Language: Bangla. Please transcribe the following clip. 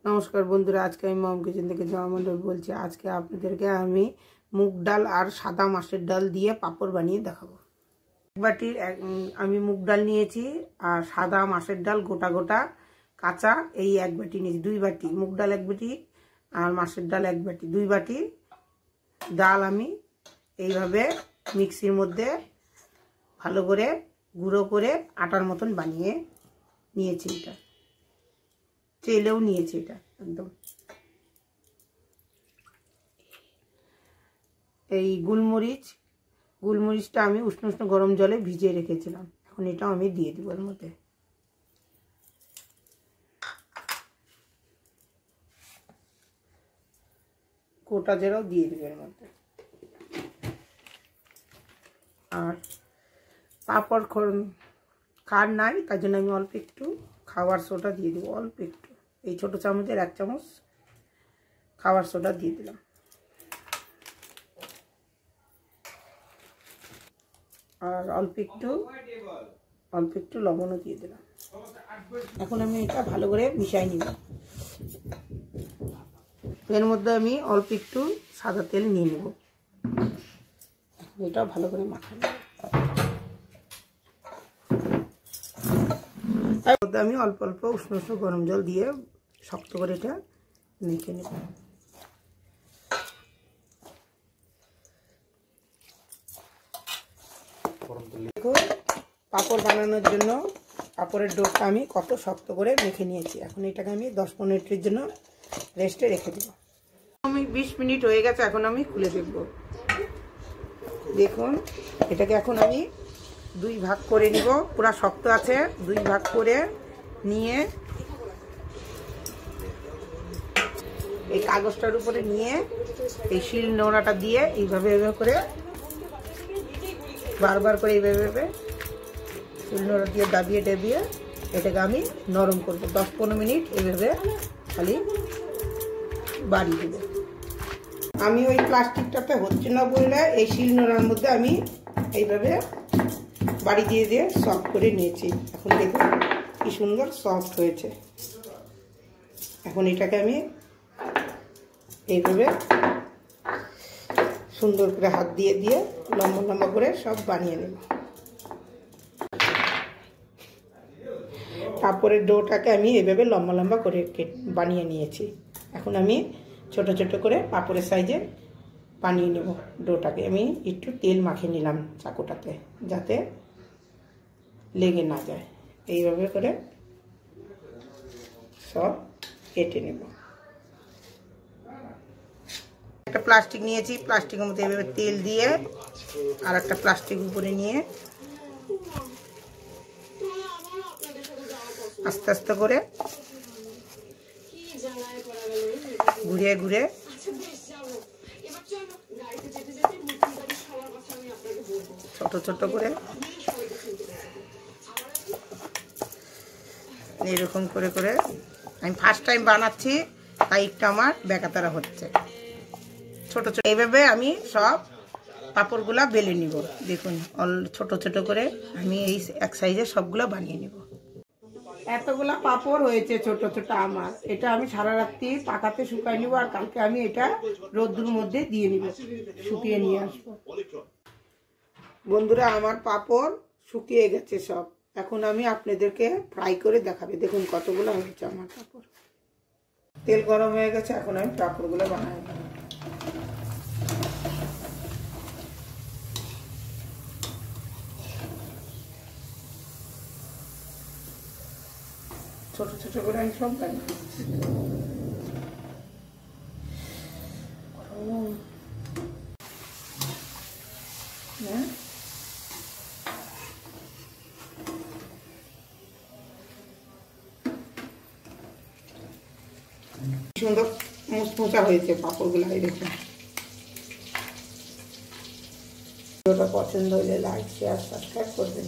নমস্কার বন্ধুরা, আজকে আমি মম কিচেন থেকে জয়া মণ্ডল বলছি। আজকে আপনাদেরকে আমি মুগ ডাল আর সাদা মাছের ডাল দিয়ে পাঁপড় বানিয়ে দেখাবো। এক বাটির আমি মুগ ডাল নিয়েছি আর সাদা মাছের ডাল গোটা গোটা কাঁচা এই এক বাটি নিয়েছি। 2 বাটি মুগ ডাল, 1 বাটি আর মাছের ডাল 1 বাটি, 2 বাটি ডাল আমি এইভাবে মিক্সির মধ্যে ভালো করে গুঁড়ো করে আটার মতন বানিয়ে নিয়েছি। এটা চেলেও নিয়েছি, এটা একদম। এই গোলমরিচটা আমি উষ্ণ উষ্ণ গরম জলে ভিজিয়ে রেখেছিলাম। এখন এটাও আমি দিয়ে দিব এর মধ্যে। গোটা জিরাও দিয়ে দিব এর মধ্যে। আর পাঁপড় খার নাই, তার জন্য আমি অল্প একটু খাবার সোডা দিয়ে দিব, অল্প একটু। এই ছোট চামচের 1 চামচ খাবার সোডা দিয়ে দিলাম। আর অল্প একটু লবণও দিয়ে দিলাম। এখন আমি এটা ভালো করে মিশাই নিব। এর মধ্যে আমি অল্প একটু সাদা তেল নিয়ে নেব। এটা ভালো করে মাখাই নেব। তার মধ্যে আমি অল্প অল্প উষ্ণ উষ্ণ গরম জল দিয়ে শক্ত করে এটা মেখে নেব। দেখো, পাঁপড় বানানোর জন্য পাঁপড়ের ডোটা আমি কত শক্ত করে মেখে নিয়েছি। এখন এটাকে আমি 10-15 মিনিটের জন্য রেস্টে রেখে দেব। আমি 20 মিনিট হয়ে গেছে, এখন আমি খুলে দেখব। দেখুন, এটাকে এখন আমি 2 ভাগ করে নিব। পুরা শক্ত আছে, 2 ভাগ করে নিয়ে এই কাগজটার উপরে নিয়ে এই শিল নোড়াটা দিয়ে এইভাবে করে বারবার করে এইভাবে শিল নোড়া দিয়ে দাবিয়ে এটাকে আমি নরম করব। 10-15 মিনিট এইভাবে খালি বাড়ি দেব। আমি ওই প্লাস্টিকটাতে হচ্ছে না বললে এই শিল নোড়ার মধ্যে আমি এইভাবে বাড়ি দিয়ে সফট করে নিয়েছি। এখন দেখুন কি সুন্দর সফট হয়েছে। এখন এটাকে আমি এইভাবে সুন্দর করে হাত দিয়ে লম্বা লম্বা করে সব বানিয়ে নেব। পাঁপড়ের ডোটাকে আমি এইভাবে লম্বা লম্বা করে বানিয়ে নিয়েছি। এখন আমি ছোট ছোট করে পাঁপড়ের সাইজে বানিয়ে নেব। ডোটাকে আমি একটু তেল মাখিয়ে নিলাম চাকুটাতে, যাতে লেগে না যায়। এইভাবে করে সব কেটে নেব। একটা প্লাস্টিক নিয়েছি, প্লাস্টিকের মধ্যে এইভাবে তেল দিয়ে আর একটা প্লাস্টিক উপরে নিয়ে আস্তে আস্তে করে ঘুরিয়ে ঘুরে ছোট ছোট করে এইরকম করে করে আমি ফার্স্ট টাইম বানাচ্ছি, তাই একটু আমার বেকাতারা হচ্ছে। ছোট ছোট এইভাবে আমি সব পাঁপড়গুলা বেলে নিব। দেখুন ছোট ছোট করে আমি এই এক সাইজে সবগুলো বানিয়ে নিব। এতগুলা পাঁপড় হয়েছে ছোট ছোট আমার। এটা আমি সারা রাত্রি পাকাতে শুকাই নিব, আর কালকে আমি এটা রোদ্দুর মধ্যে দিয়ে নিব, শুকিয়ে নিয়ে আসবো। বন্ধুরা, আমার পাঁপড় শুকিয়ে গেছে সব। এখন আমি আপনাদেরকে ফ্রাই করে দেখাবে। দেখুন কতগুলো হয়েছে আমার পাঁপড়। তেল গরম হয়ে গেছে, এখন আমি পাঁপড়গুলো বানাই। ছোট ছোট করে আমি সব বানিয়ে সুন্দর মুচমুচা হয়েছে পাঁপড়গুলো। দেখুন, ভিডিওটা পছন্দ হলে লাইক, শেয়ার, সাবস্ক্রাইব করবেন।